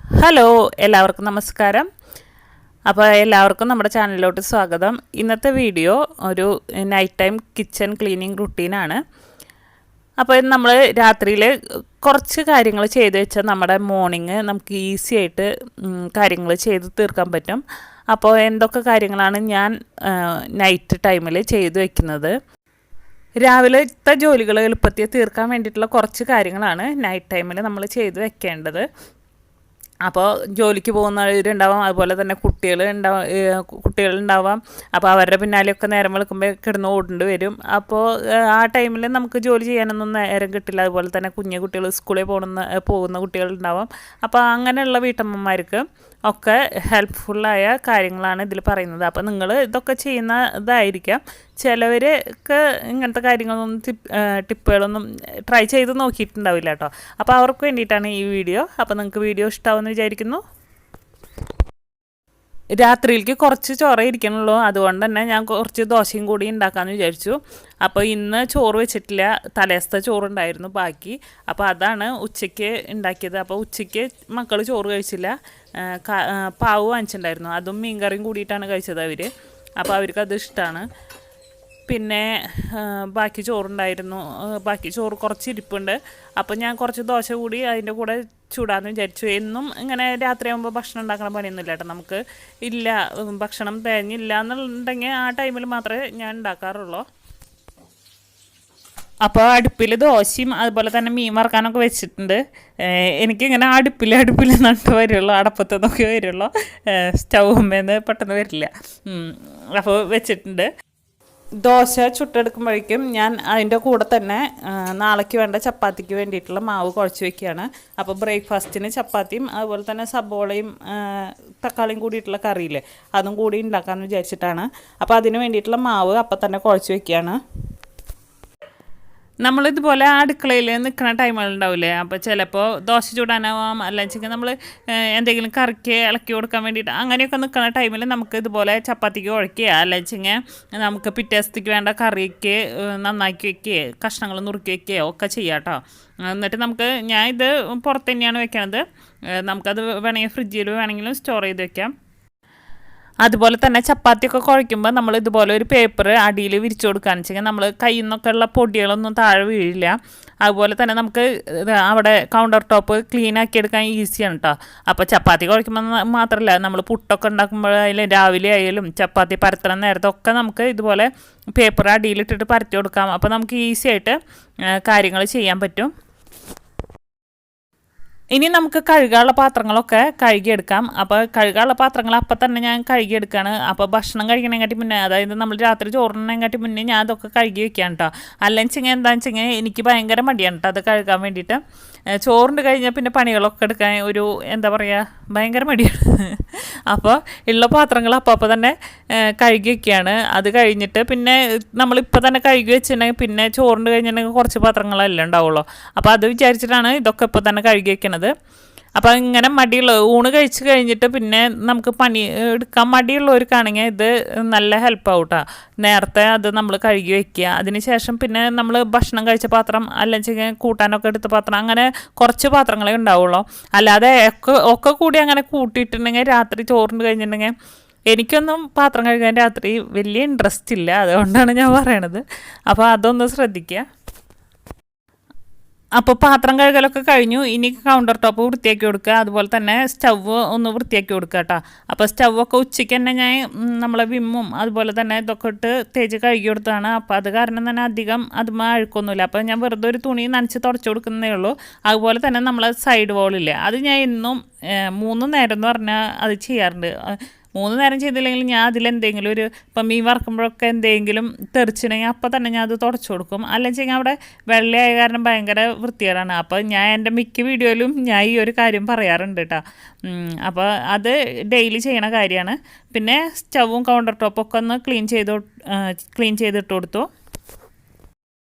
Hello എല്ലാവർക്കും നമസ്കാരം. അപ്പോൾ എല്ലാവർക്കും നമ്മുടെ ചാനലിലോട്ട് സ്വാഗതം. ഇന്നത്തെ വീഡിയോ ഒരു നൈറ്റ് ടൈം കിച്ചൺ ക്ലീനിങ് റുട്ടീനാണ്. അപ്പോൾ നമ്മൾ രാത്രിയിൽ കുറച്ച് കാര്യങ്ങൾ ചെയ്ത് വെച്ചാൽ നമ്മുടെ മോർണിംഗ് നമുക്ക് ഈസി ആയിട്ട് കാര്യങ്ങൾ ചെയ്ത് തീർക്കാൻ പറ്റും. അപ്പോൾ എന്തൊക്കെ കാര്യങ്ങളാണ് ഞാൻ നൈറ്റ് ടൈമിൽ ചെയ്ത് വയ്ക്കുന്നത്, രാവിലത്തെ ജോലികൾ എളുപ്പത്തിൽ തീർക്കാൻ വേണ്ടിയിട്ടുള്ള കുറച്ച് കാര്യങ്ങളാണ് നൈറ്റ് ടൈമിൽ നമ്മൾ ചെയ്ത് വെക്കേണ്ടത്. അപ്പോൾ ജോലിക്ക് പോകുന്നവരുണ്ടാവാം, അതുപോലെ തന്നെ കുട്ടികളുണ്ടാവാം. അപ്പോൾ അവരുടെ പിന്നാലെയൊക്കെ നേരം വെളുക്കുമ്പോൾ കിടന്ന് ഓടേണ്ടി വരും. അപ്പോൾ ആ ടൈമിൽ നമുക്ക് ജോലി ചെയ്യാനൊന്നും നേരം കിട്ടില്ല. അതുപോലെ തന്നെ കുഞ്ഞു കുട്ടികൾ സ്കൂളിൽ പോകുന്ന കുട്ടികളുണ്ടാവാം. അപ്പോൾ അങ്ങനെയുള്ള വീട്ടമ്മമാർക്ക് ഒക്കെ ഹെൽപ്ഫുള്ളായ കാര്യങ്ങളാണ് ഇതിൽ പറയുന്നത്. അപ്പോൾ നിങ്ങൾ ഇതൊക്കെ ചെയ്യുന്നതായിരിക്കാം. ചിലവർക്ക് ഇങ്ങനത്തെ കാര്യങ്ങളൊന്നും ടിപ്പുകളൊന്നും ട്രൈ ചെയ്ത് നോക്കിയിട്ടുണ്ടാവില്ല കേട്ടോ. അപ്പോൾ അവർക്ക് വേണ്ടിയിട്ടാണ് ഈ വീഡിയോ. അപ്പോൾ നിങ്ങൾക്ക് വീഡിയോ ഇഷ്ടമാവുമെന്ന് വിചാരിക്കുന്നു. രാത്രിയിലേക്ക് കുറച്ച് ചോറേ ഇരിക്കണുള്ളൂ, അതുകൊണ്ട് തന്നെ ഞാൻ കുറച്ച് ദോശയും കൂടി ഉണ്ടാക്കാമെന്ന് വിചാരിച്ചു. അപ്പോൾ ഇന്ന് ചോറ് വെച്ചിട്ടില്ല, തലേസത്തെ ചോറുണ്ടായിരുന്നു ബാക്കി. അപ്പോൾ അതാണ് ഉച്ചയ്ക്ക് ഉണ്ടാക്കിയത്. അപ്പോൾ ഉച്ചയ്ക്ക് മക്കൾ ചോറ് കഴിച്ചില്ല, പാവ് വാങ്ങിച്ചിട്ടുണ്ടായിരുന്നു, അതും മീൻകറിയും കൂടിയിട്ടാണ് കഴിച്ചത് അവർ. അപ്പോൾ അവർക്കത് ഇഷ്ടമാണ്. പിന്നെ ബാക്കി ചോറുണ്ടായിരുന്നു, ബാക്കി ചോറ് കുറച്ച് ഇരിപ്പുണ്ട്. അപ്പം ഞാൻ കുറച്ച് ദോശ കൂടി അതിൻ്റെ കൂടെ ചൂടാന്ന് വിചാരിച്ചു. എന്നും ഇങ്ങനെ രാത്രിയാകുമ്പോൾ ഭക്ഷണം ഉണ്ടാക്കണ പണിയൊന്നുമില്ല കേട്ടോ. നമുക്ക് ഇല്ല, ഭക്ഷണം തികഞ്ഞില്ല എന്നുണ്ടെങ്കിൽ ആ ടൈമിൽ മാത്രമേ ഞാൻ ഉണ്ടാക്കാറുള്ളൂ. അപ്പോൾ അടുപ്പിൽ ദോശയും അതുപോലെ തന്നെ മീൻ വറുക്കാനൊക്കെ വെച്ചിട്ടുണ്ട്. എനിക്കിങ്ങനെ അടുപ്പിൽ നട്ട് വരുള്ളൂ, അടപ്പത്തൊക്കെ വരുള്ളൂ, സ്റ്റൗമ്മേന്ന് പെട്ടെന്ന് വരില്ല. അപ്പോൾ വെച്ചിട്ടുണ്ട്. ദോശ ചുട്ടെടുക്കുമ്പോഴേക്കും ഞാൻ അതിൻ്റെ കൂടെ തന്നെ നാളേക്ക് വേണ്ട ചപ്പാത്തിക്ക് വേണ്ടിയിട്ടുള്ള മാവ് കുഴച്ച് വയ്ക്കുകയാണ്. അപ്പോൾ ബ്രേക്ക്ഫാസ്റ്റിന് ചപ്പാത്തിയും അതുപോലെ തന്നെ സബോളയും തക്കാളിയും കൂടിയിട്ടുള്ള കറിയില്ലേ, അതും കൂടി ഉണ്ടാക്കാമെന്ന് വിചാരിച്ചിട്ടാണ്. അപ്പോൾ അതിന് വേണ്ടിയിട്ടുള്ള മാവ് അപ്പം തന്നെ കുഴച്ച് വയ്ക്കുകയാണ്. നമ്മളിതുപോലെ അടുക്കളയിൽ നിൽക്കുന്ന ടൈമുകളുണ്ടാവില്ലേ, അപ്പോൾ ചിലപ്പോൾ ദോശ ചൂടാനാവാം, അല്ലെങ്കിൽ നമ്മൾ എന്തെങ്കിലും കറിക്ക് ഇളക്കി കൊടുക്കാൻ വേണ്ടിയിട്ട് അങ്ങനെയൊക്കെ നിൽക്കുന്ന ടൈമിൽ നമുക്ക് ഇതുപോലെ ചപ്പാത്തിക്ക് കുഴയ്ക്കുക, അല്ലെങ്കിൽ നമുക്ക് പിറ്റേ ദിവസത്തേക്ക് വേണ്ട കറിക്ക് നന്നാക്കി വയ്ക്കുകയോ കഷ്ണങ്ങൾ നുറുക്കി വയ്ക്കുകയോ ഒക്കെ ചെയ്യാം കേട്ടോ. എന്നിട്ട് ഞാൻ ഇത് പുറത്ത് തന്നെയാണ് വെക്കണത്. നമുക്കത് വേണമെങ്കിൽ ഫ്രിഡ്ജിൽ വേണമെങ്കിലും സ്റ്റോർ ചെയ്ത് വെക്കാം. അതുപോലെ തന്നെ ചപ്പാത്തിയൊക്കെ കുഴയ്ക്കുമ്പോൾ നമ്മൾ ഇതുപോലെ ഒരു പേപ്പർ അടിയിൽ വിരിച്ചു കൊടുക്കുകയെന്ന് വെച്ചാൽ നമ്മൾ കയ്യിൽ നിന്നൊക്കെ ഉള്ള പൊടികളൊന്നും താഴെ വീഴില്ല. അതുപോലെ തന്നെ നമുക്ക് അവിടെ കൗണ്ടർ ടോപ്പ് ക്ലീൻ ആക്കി എടുക്കാൻ ഈസിയാണ് കേട്ടോ. അപ്പോൾ ചപ്പാത്തി കുഴയ്ക്കുമ്പോൾ മാത്രമല്ല, നമ്മൾ പുട്ടൊക്കെ ഉണ്ടാക്കുമ്പോഴായാലും രാവിലെ ആയാലും ചപ്പാത്തി പരത്തണം നേരത്തൊക്കെ നമുക്ക് ഇതുപോലെ പേപ്പർ അടിയിലിട്ടിട്ട് പരത്തി കൊടുക്കാം. അപ്പോൾ നമുക്ക് ഈസി ആയിട്ട് കാര്യങ്ങൾ ചെയ്യാൻ പറ്റും. ഇനി നമുക്ക് കഴുകാനുള്ള പാത്രങ്ങളൊക്കെ കഴുകിയെടുക്കാം. അപ്പോൾ കഴുകാനുള്ള പാത്രങ്ങൾ അപ്പം തന്നെ ഞാൻ കഴുകിയെടുക്കുകയാണ്. അപ്പോൾ ഭക്ഷണം കഴിക്കണേക്കാട്ടി മുന്നേ, അതായത് നമ്മൾ രാത്രി ചോറിനേക്കാട്ടി മുന്നേ ഞാൻ അതൊക്കെ കഴുകി വെക്കാം കേട്ടോ. അല്ലെങ്കിൽ എന്താണെന്ന് വെച്ചെങ്കിൽ എനിക്ക് ഭയങ്കര മടിയാണ് കേട്ടോ അത് കഴുകാൻ വേണ്ടിയിട്ട്. ചോറിൻ്റെ കഴിഞ്ഞാൽ പിന്നെ പണികളൊക്കെ എടുക്കാൻ ഒരു എന്താ പറയുക, ഭയങ്കര മടിയാണ്. അപ്പോൾ ഉള്ള പാത്രങ്ങൾ അപ്പോൾ തന്നെ കഴുകി വയ്ക്കുകയാണ്. അത് കഴിഞ്ഞിട്ട് പിന്നെ നമ്മളിപ്പോൾ തന്നെ കഴുകി വെച്ചിട്ടുണ്ടെങ്കിൽ പിന്നെ ചോറിൻ്റെ കഴിഞ്ഞിട്ടുണ്ടെങ്കിൽ കുറച്ച് പാത്രങ്ങളല്ലേ ഉണ്ടാവുള്ളൂ. അപ്പോൾ അത് വിചാരിച്ചിട്ടാണ് ഇതൊക്കെ ഇപ്പോൾ തന്നെ കഴുകി വയ്ക്കണത്. അപ്പോൾ ഇങ്ങനെ ഊണ് കഴിച്ച് കഴിഞ്ഞിട്ട് പിന്നെ നമുക്ക് പണി എടുക്കാൻ മടിയുള്ളവർക്കാണെങ്കിൽ ഇത് നല്ല ഹെൽപ്പാവും കേട്ടോ. നേരത്തെ അത് നമ്മൾ കഴുകി വയ്ക്കുക. അതിന് ശേഷം പിന്നെ നമ്മൾ ഭക്ഷണം കഴിച്ച പാത്രം, അല്ലെങ്കിൽ കൂട്ടാനൊക്കെ എടുത്ത പാത്രം, അങ്ങനെ കുറച്ച് പാത്രങ്ങളേ ഉണ്ടാവുള്ളൂ. അല്ലാതെ ഒക്കെ കൂടി അങ്ങനെ കൂട്ടിയിട്ടുണ്ടെങ്കിൽ രാത്രി ചോറിന് കഴിഞ്ഞിട്ടുണ്ടെങ്കിൽ എനിക്കൊന്നും പാത്രം കഴുകാൻ രാത്രി വലിയ ഇൻട്രസ്റ്റ് ഇല്ല. അതുകൊണ്ടാണ് ഞാൻ പറയണത്. അപ്പോൾ അതൊന്ന് ശ്രദ്ധിക്കുക. അപ്പോൾ പാത്രം കഴുകലൊക്കെ കഴിഞ്ഞു. ഇനി കൗണ്ടർ ടോപ്പ് വൃത്തിയാക്കി കൊടുക്കുക, അതുപോലെ തന്നെ സ്റ്റൗവ് ഒന്ന് വൃത്തിയാക്കി കൊടുക്കുക കേട്ടോ. അപ്പോൾ സ്റ്റൗവൊക്കെ ഉച്ചയ്ക്ക് തന്നെ ഞാൻ നമ്മളെ വിമ്മും അതുപോലെ തന്നെ ഇതൊക്കെ ഇട്ട് തേച്ച് കഴുകി കൊടുത്തതാണ്. അപ്പോൾ അത് കാരണം തന്നെ അധികം അതുമ്മ അഴുക്കൊന്നുമില്ല. അപ്പോൾ ഞാൻ വെറുതെ ഒരു തുണി നനച്ച് തുടച്ചു കൊടുക്കുന്നതേ ഉള്ളൂ. അതുപോലെ തന്നെ നമ്മളെ സൈഡ് വോളില്ലേ, അത് ഞാൻ എന്നും 3 നേരം എന്ന് പറഞ്ഞാൽ അത് ചെയ്യാറുണ്ട്. 3 നേരം ചെയ്തില്ലെങ്കിൽ ഞാൻ അതിലെന്തെങ്കിലും ഇപ്പം മീൻ വറക്കുമ്പോഴൊക്കെ എന്തെങ്കിലും തെറിച്ചിട്ടുണ്ടെങ്കിൽ അപ്പം തന്നെ ഞാൻ അത് തുടച്ചു കൊടുക്കും. അല്ലെങ്കിൽ അവിടെ വെള്ളയായ കാരണം ഭയങ്കര വൃത്തികേടാണ്. അപ്പോൾ ഞാൻ എൻ്റെ മിക്ക വീഡിയോയിലും ഞാൻ ഈ ഒരു കാര്യം പറയാറുണ്ട് കേട്ടോ. അപ്പോൾ അത് ഡെയിലി ചെയ്യണ കാര്യമാണ്. പിന്നെ സ്റ്റൗവും കൗണ്ടർ ടോപ്പും ഒക്കെ ഒന്ന് ക്ലീൻ ചെയ്തിട്ട് കൊടുത്തു.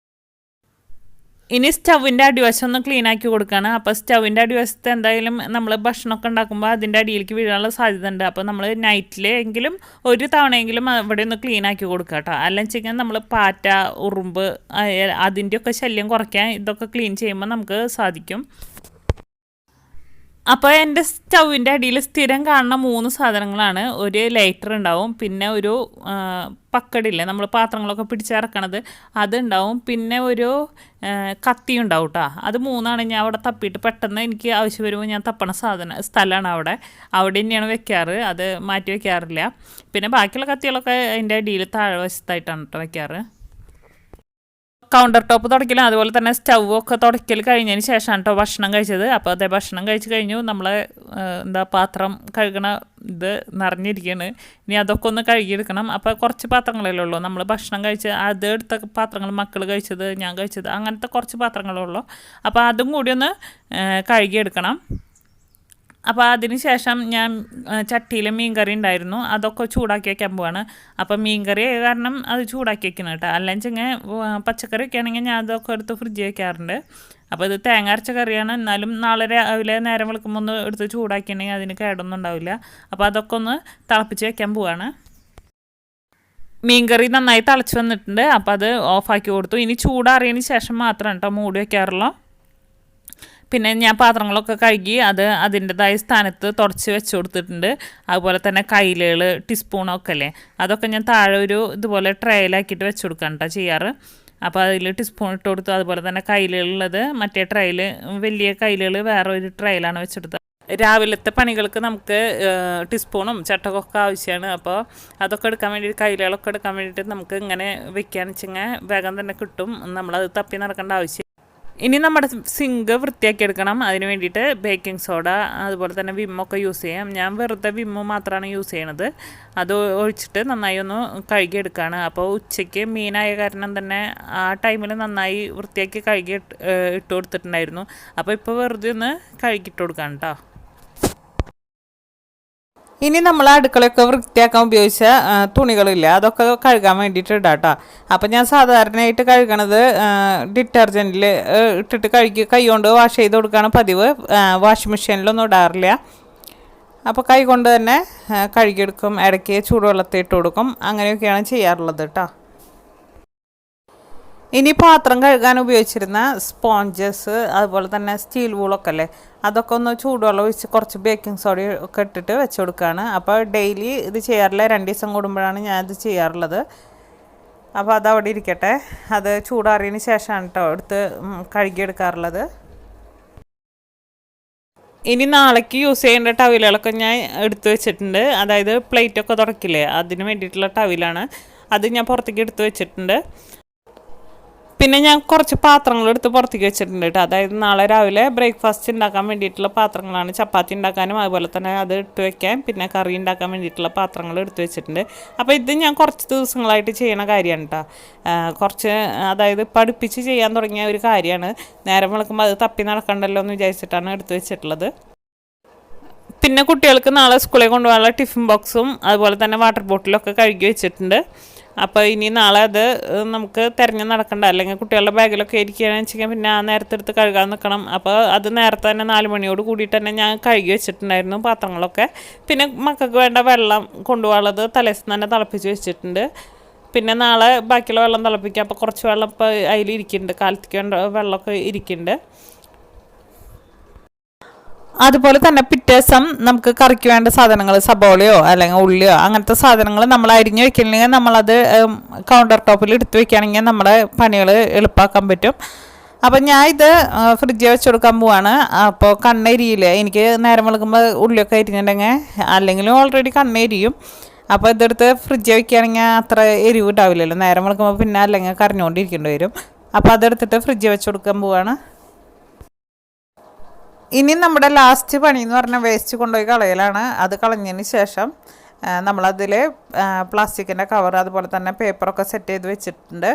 ഇനി സ്റ്റൗവിൻ്റെ അടിവശം ഒന്ന് ക്ലീൻ ആക്കി കൊടുക്കുകയാണ്. അപ്പോൾ സ്റ്റൗവിൻ്റെ അടിവശത്ത് എന്തായാലും നമ്മൾ ഭക്ഷണമൊക്കെ ഉണ്ടാക്കുമ്പോൾ അതിൻ്റെ അടിയിലേക്ക് വീഴാനുള്ള സാധ്യത ഉണ്ട്. അപ്പോൾ നമ്മൾ നൈറ്റിലെങ്കിലും ഒരു തവണയെങ്കിലും അവിടെ ഒന്ന് ക്ലീൻ ആക്കി കൊടുക്കുക കേട്ടോ. അല്ലെങ്കിൽ നമ്മൾ പാറ്റ, ഉറുമ്പ് അതിൻ്റെയൊക്കെ ശല്യം കുറയ്ക്കാൻ ഇതൊക്കെ ക്ലീൻ ചെയ്യുമ്പോൾ നമുക്ക് സാധിക്കും. അപ്പോൾ എൻ്റെ സ്റ്റൗവിൻ്റെ അടിയിൽ സ്ഥിരം കാണുന്ന 3 സാധനങ്ങളാണ്. ഒരു ലൈറ്റർ ഉണ്ടാവും, പിന്നെ ഒരു പക്കടില്ലേ നമ്മൾ പാത്രങ്ങളൊക്കെ പിടിച്ചിറക്കണത് അതുണ്ടാവും, പിന്നെ ഒരു കത്തി ഉണ്ടാവും കേട്ടോ. അത് 3ആണ് ഞാൻ അവിടെ തപ്പിയിട്ട് പെട്ടെന്ന് എനിക്ക് ആവശ്യം വരുമ്പോൾ ഞാൻ തപ്പണ സ്ഥലമാണ് അവിടെ തന്നെയാണ് വെക്കാറ്, അത് മാറ്റി വെക്കാറില്ല. പിന്നെ ബാക്കിയുള്ള കത്തികളൊക്കെ അതിൻ്റെ അടിയിൽ താഴെ വശത്തായിട്ടാണ് കേട്ടോ വെക്കാറ്. കൗണ്ടർ ടോപ്പ് തുടയ്ക്കലും അതുപോലെ തന്നെ സ്റ്റൗവൊക്കെ തുടയ്ക്കൽ കഴിഞ്ഞതിന് ശേഷമാണ് കേട്ടോ ഭക്ഷണം കഴിച്ചത്. അപ്പോൾ അതേ ഭക്ഷണം കഴിച്ച് കഴിഞ്ഞു. നമ്മൾ പാത്രം കഴുകണ ഇത് നിറഞ്ഞിരിക്കുകയാണ്. ഇനി അതൊക്കെ ഒന്ന് കഴുകിയെടുക്കണം. അപ്പോൾ കുറച്ച് പാത്രങ്ങളല്ലേ ഉള്ളൂ. നമ്മൾ ഭക്ഷണം കഴിച്ച് അത് എടുത്ത പാത്രങ്ങൾ, മക്കൾ കഴിച്ചത്, ഞാൻ കഴിച്ചത്, അങ്ങനത്തെ കുറച്ച് പാത്രങ്ങളേ ഉള്ളൂ. അപ്പോൾ അതും കൂടി ഒന്ന് കഴുകിയെടുക്കണം. അപ്പോൾ അതിന് ശേഷം ഞാൻ ചട്ടിയിൽ മീൻകറി ഉണ്ടായിരുന്നു, അതൊക്കെ ചൂടാക്കി വയ്ക്കാൻ പോവാണ്. അപ്പം മീൻകറി കാരണം അത് ചൂടാക്കി വയ്ക്കണം കേട്ടോ. അല്ലെങ്കിൽ പച്ചക്കറി ഒക്കെ ആണെങ്കിൽ ഞാൻ അതൊക്കെ എടുത്ത് ഫ്രിഡ്ജിൽ വയ്ക്കാറുണ്ട്. അപ്പോൾ ഇത് തേങ്ങ അരച്ച കറിയാണ്, എന്നാലും നാളെ രാവിലെ നേരം വെളുക്കുമ്പോൾ ഒന്ന് എടുത്ത് ചൂടാക്കിയിട്ടുണ്ടെങ്കിൽ അതിന് കേടൊന്നും ഉണ്ടാവില്ല. അപ്പോൾ അതൊക്കെ ഒന്ന് തിളപ്പിച്ച് വയ്ക്കാൻ പോവാണ്. മീൻകറി നന്നായി തിളച്ച് വന്നിട്ടുണ്ട്. അപ്പോൾ അത് ഓഫാക്കി കൊടുത്തു. ഇനി ചൂടാറിയതിന് ശേഷം മാത്രം കേട്ടോ മൂടി വയ്ക്കാറുള്ളൂ. പിന്നെ ഞാൻ പാത്രങ്ങളൊക്കെ കഴുകി അത് അതിൻ്റെതായ സ്ഥാനത്ത് തുടച്ച് വെച്ച് കൊടുത്തിട്ടുണ്ട്. അതുപോലെ തന്നെ കൈലുകൾ, ടീസ്പൂണൊക്കെ അല്ലേ, അതൊക്കെ ഞാൻ താഴെ ഒരു ഇതുപോലെ ട്രേയിലാക്കിയിട്ട് വെച്ച് കൊടുക്കാൻ കേട്ടോ ചെയ്യാറ്. അപ്പോൾ അതിൽ ടീസ്പൂൺ ഇട്ട് കൊടുത്തു. അതുപോലെ തന്നെ കൈലുള്ളത് മറ്റേ ട്രേയിൽ, വലിയ കൈലുകൾ വേറെ ഒരു ട്രേയിലാണ് വെച്ചെടുത്തത്. രാവിലത്തെ പണികൾക്ക് നമുക്ക് ടീസ്പൂണും ചട്ടകൊക്കെ ആവശ്യമാണ്. അപ്പോൾ അതൊക്കെ എടുക്കാൻ വേണ്ടിയിട്ട്, കൈലുകളൊക്കെ എടുക്കാൻ വേണ്ടിയിട്ട് നമുക്ക് ഇങ്ങനെ വെക്കുകയാണെന്ന് വെച്ചെങ്കിൽ വേഗം തന്നെ കിട്ടും, നമ്മളത് തപ്പി നടക്കേണ്ട ആവശ്യം. ഇനി നമ്മുടെ സിങ്ക് വൃത്തിയാക്കി എടുക്കണം. അതിന് വേണ്ടിയിട്ട് ബേക്കിംഗ് സോഡ അതുപോലെ തന്നെ വിമ്മൊക്കെ യൂസ് ചെയ്യാം. ഞാൻ വെറുതെ വിമ്മ് മാത്രമാണ് യൂസ് ചെയ്യണത്. അത് ഒഴിച്ചിട്ട് നന്നായി ഒന്ന് കഴുകിയെടുക്കുകയാണ്. അപ്പോൾ ഉച്ചയ്ക്ക് മീനായ കാരണം തന്നെ ആ ടൈമിൽ നന്നായി വൃത്തിയാക്കി കഴുകി ഇട്ട് കൊടുത്തിട്ടുണ്ടായിരുന്നു. അപ്പോൾ ഇപ്പോൾ വെറുതെ ഒന്ന് കഴുകിയിട്ട് കൊടുക്കാം കേട്ടോ. ഇനി നമ്മൾ അടുക്കളയൊക്കെ വൃത്തിയാക്കാൻ ഉപയോഗിച്ച തുണികളില്ല, അതൊക്കെ കഴുകാൻ വേണ്ടിയിട്ട് ഇടാം കേട്ടോ. അപ്പം ഞാൻ സാധാരണയായിട്ട് കഴുകണത് ഡിറ്റർജൻറ്റിൽ ഇട്ടിട്ട് കൈ കൊണ്ട് വാഷ് ചെയ്ത് കൊടുക്കുകയാണ് പതിവ്. വാഷിംഗ് മെഷീനിലൊന്നും ഇടാറില്ല. അപ്പോൾ കൈ കൊണ്ട് തന്നെ കഴുകിയെടുക്കും. ഇടയ്ക്ക് ചൂടുവെള്ളത്തിൽ ഇട്ട് കൊടുക്കും. അങ്ങനെയൊക്കെയാണ് ചെയ്യാറുള്ളത് കേട്ടോ. ഇനി പാത്രം കഴുകാൻ ഉപയോഗിച്ചിരുന്ന സ്പോഞ്ചസ് അതുപോലെ തന്നെ സ്റ്റീൽ വൂളൊക്കെ അല്ലേ, അതൊക്കെ ഒന്ന് ചൂടുവെള്ളം ഒഴിച്ച് കുറച്ച് ബേക്കിംഗ് സോഡ ഒക്കെ ഇട്ടിട്ട് വെച്ച് കൊടുക്കുകയാണ്. അപ്പോൾ ഡെയിലി ഇത് ചെയ്യാറില്ല, 2 ദിവസം കൂടുമ്പോഴാണ് ഞാനിത് ചെയ്യാറുള്ളത്. അപ്പോൾ അതവിടെ ഇരിക്കട്ടെ. അത് ചൂടാറിയതിന് ശേഷമാണ് കേട്ടോ എടുത്ത് കഴുകിയെടുക്കാറുള്ളത്. ഇനി നാളേക്ക് യൂസ് ചെയ്യേണ്ട ടവലുകളൊക്കെ ഞാൻ എടുത്ത് വെച്ചിട്ടുണ്ട്. അതായത് പ്ലേറ്റൊക്കെ തുടക്കില്ലേ, അതിന് വേണ്ടിയിട്ടുള്ള ടവലാണ്. അത് ഞാൻ പുറത്തേക്ക് എടുത്ത് വെച്ചിട്ടുണ്ട്. പിന്നെ ഞാൻ കുറച്ച് പാത്രങ്ങളെടുത്ത് പുറത്തേക്ക് വെച്ചിട്ടുണ്ട് കേട്ടോ. അതായത് നാളെ രാവിലെ ബ്രേക്ക്ഫാസ്റ്റ് ഉണ്ടാക്കാൻ വേണ്ടിയിട്ടുള്ള പാത്രങ്ങളാണ്. ചപ്പാത്തി ഉണ്ടാക്കാനും അതുപോലെ തന്നെ അത് ഇട്ട് വയ്ക്കാൻ, പിന്നെ കറി ഉണ്ടാക്കാൻ വേണ്ടിയിട്ടുള്ള പാത്രങ്ങൾ എടുത്ത് വെച്ചിട്ടുണ്ട്. അപ്പോൾ ഇത് ഞാൻ കുറച്ച് ദിവസങ്ങളായിട്ട് ചെയ്യണ കാര്യമാണ് കേട്ടോ. കുറച്ച് അതായത് പഠിപ്പിച്ച് ചെയ്യാൻ തുടങ്ങിയ ഒരു കാര്യമാണ്. നേരം വിളക്കുമ്പോൾ അത് തപ്പി നടക്കണ്ടല്ലോ എന്ന് വിചാരിച്ചിട്ടാണ് എടുത്ത് വെച്ചിട്ടുള്ളത്. പിന്നെ കുട്ടികൾക്ക് നാളെ സ്കൂളിൽ കൊണ്ടുപോകാനുള്ള ടിഫിൻ ബോക്സും അതുപോലെ തന്നെ വാട്ടർ ബോട്ടിലൊക്കെ കഴുകി വെച്ചിട്ടുണ്ട്. അപ്പോൾ ഇനി നാളെ അത് നമുക്ക് തിരഞ്ഞ് നടക്കണ്ട. അല്ലെങ്കിൽ കുട്ടികളുടെ ബാഗിലൊക്കെ ഇരിക്കുകയാണെന്ന് വെച്ചാൽ പിന്നെ ആ നേരത്തെ എടുത്ത് കഴുകാൻ നിൽക്കണം. അപ്പോൾ അത് നേരത്തെ തന്നെ 4 മണിയോട് കൂടിയിട്ട് തന്നെ ഞാൻ കഴുകി വെച്ചിട്ടുണ്ടായിരുന്നു പാത്രങ്ങളൊക്കെ. പിന്നെ മക്കൾക്ക് വേണ്ട വെള്ളം കൊണ്ടുപോകാനുള്ളത് തലേദിവസം തന്നെ തിളപ്പിച്ച് വെച്ചിട്ടുണ്ട്. പിന്നെ നാളെ ബാക്കിയുള്ള വെള്ളം തിളപ്പിക്കാം. അപ്പോൾ കുറച്ച് വെള്ളം ഇപ്പോൾ അതിലിരിക്കുന്നുണ്ട്, കാലത്തേക്ക് വേണ്ട വെള്ളമൊക്കെ ഇരിക്കുന്നുണ്ട്. അതുപോലെ തന്നെ പിറ്റേ ദിവസം നമുക്ക് കറിക്ക് വേണ്ട സാധനങ്ങൾ, സബോളയോ അല്ലെങ്കിൽ ഉള്ളിയോ അങ്ങനത്തെ സാധനങ്ങൾ നമ്മൾ അരിഞ്ഞ് വെക്കണമെങ്കിൽ നമ്മളത് കൗണ്ടർ ടോപ്പിൽ എടുത്ത് വെക്കുകയാണെങ്കിൽ നമ്മുടെ പണികൾ എളുപ്പമാക്കാൻ പറ്റും. അപ്പം ഞാൻ ഇത് ഫ്രിഡ്ജിൽ വെച്ച് കൊടുക്കാൻ പോവാണ്. അപ്പോൾ കണ്ണെരിയില്ല, എനിക്ക് നേരം വെളുക്കുമ്പോൾ ഉള്ളിയൊക്കെ അരിഞ്ഞിട്ടുണ്ടെങ്കിൽ, അല്ലെങ്കിലും ഓൾറെഡി കണ്ണെരിയും. അപ്പോൾ ഇതെടുത്ത് ഫ്രിഡ്ജിൽ വയ്ക്കുകയാണെങ്കിൽ അത്ര എരിവ് ഉണ്ടാവില്ലല്ലോ. നേരം വെളുക്കുമ്പോൾ പിന്നെ അല്ലെങ്കിൽ കരഞ്ഞുകൊണ്ടിരിക്കേണ്ടി വരും. അപ്പോൾ അതെടുത്തിട്ട് ഫ്രിഡ്ജിൽ വെച്ച് കൊടുക്കാൻ പോവാണ്. ഇനി നമ്മുടെ ലാസ്റ്റ് പണി എന്ന് പറഞ്ഞാൽ വേസ്റ്റ് കൊണ്ടുപോയി കളയലാണ്. അത് കളഞ്ഞതിന് ശേഷം നമ്മളതിൽ പ്ലാസ്റ്റിക്കിൻ്റെ കവർ അതുപോലെ തന്നെ പേപ്പറൊക്കെ സെറ്റ് ചെയ്ത് വെച്ചിട്ടുണ്ട്.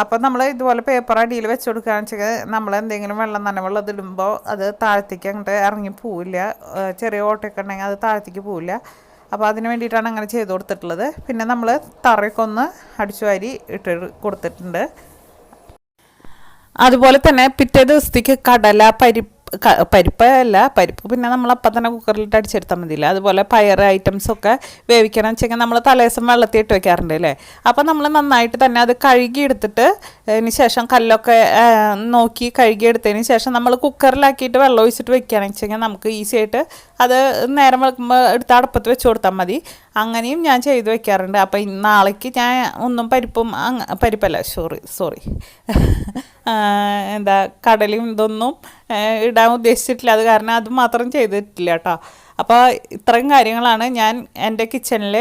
അപ്പോൾ നമ്മൾ ഇതുപോലെ പേപ്പർ അടിയിൽ വെച്ച് കൊടുക്കുകയാണെന്ന് വെച്ചാൽ നമ്മൾ എന്തെങ്കിലും വെള്ളം നനവുള്ളത് ഇടുമ്പോൾ അത് താഴത്തേക്ക് അങ്ങോട്ട് ഇറങ്ങി പോവില്ല. ചെറിയ ഓട്ടയൊക്കെ ഉണ്ടെങ്കിൽ അത് താഴത്തേക്ക് പോവില്ല. അപ്പോൾ അതിന് വേണ്ടിയിട്ടാണ് അങ്ങനെ ചെയ്ത് കൊടുത്തിട്ടുള്ളത്. പിന്നെ നമ്മൾ തറയൊക്കെ ഒന്ന് അടിച്ചു വാരി ഇട്ട് കൊടുത്തിട്ടുണ്ട്. അതുപോലെ തന്നെ പിറ്റേ ദിവസത്തേക്ക് കടല, പരിപ്പ് പിന്നെ നമ്മളപ്പം തന്നെ കുക്കറിലിട്ട് അടിച്ചെടുത്താൽ മതിയില്ല. അതുപോലെ പയർ ഐറ്റംസൊക്കെ വേവിക്കണം വെച്ചെങ്കിൽ നമ്മൾ തലേദിവസം വെള്ളത്തിൽ ഇട്ട് വെക്കാറുണ്ട് അല്ലേ. അപ്പോൾ നമ്മൾ നന്നായിട്ട് തന്നെ അത് കഴുകിയെടുത്തിട്ട് അതിന് ശേഷം കല്ലൊക്കെ നോക്കി കഴുകിയെടുത്തതിന് ശേഷം നമ്മൾ കുക്കറിലാക്കിയിട്ട് വെള്ളം ഒഴിച്ചിട്ട് വെക്കുകയാണെന്ന് വെച്ച് കഴിഞ്ഞാൽ നമുക്ക് ഈസി ആയിട്ട് അത് നേരം വെക്കുമ്പോൾ എടുത്ത് അടുപ്പത്ത് വെച്ച് കൊടുത്താൽ മതി. അങ്ങനെയും ഞാൻ ചെയ്ത് വെക്കാറുണ്ട്. അപ്പോൾ നാളേക്ക് ഞാൻ ഒന്നും പരിപ്പല്ല സോറി എന്താ കടലയും ഇതൊന്നും ഇടാൻ ഉദ്ദേശിച്ചിട്ടില്ല. അത് കാരണം അത് മാത്രം ചെയ്തിട്ടില്ല കേട്ടോ. അപ്പോൾ ഇത്രയും കാര്യങ്ങളാണ് ഞാൻ എൻ്റെ കിച്ചണിൽ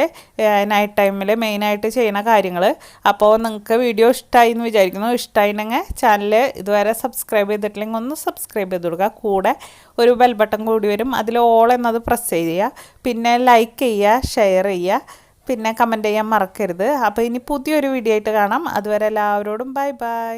നൈറ്റ് ടൈമിൽ മെയിനായിട്ട് ചെയ്യുന്ന കാര്യങ്ങൾ. അപ്പോൾ നിങ്ങൾക്ക് വീഡിയോ ഇഷ്ടമായി എന്ന് വിചാരിക്കുന്നു. ഇഷ്ടമായിട്ടുണ്ടെങ്കിൽ ചാനൽ ഇതുവരെ സബ്സ്ക്രൈബ് ചെയ്തിട്ടില്ലെങ്കിൽ ഒന്ന് സബ്സ്ക്രൈബ് ചെയ്ത് കൊടുക്കുക. കൂടെ ഒരു ബെൽ ബട്ടൺ കൂടി വരും, അതിൽ ഓൾ എന്നത് പ്രസ് ചെയ്യുക. പിന്നെ ലൈക്ക് ചെയ്യുക, ഷെയർ ചെയ്യുക, പിന്നെ കമൻറ്റ് ചെയ്യാൻ മറക്കരുത്. അപ്പോൾ ഇനി പുതിയൊരു വീഡിയോ ആയിട്ട് കാണാം. അതുവരെ എല്ലാവരോടും ബൈ ബൈ.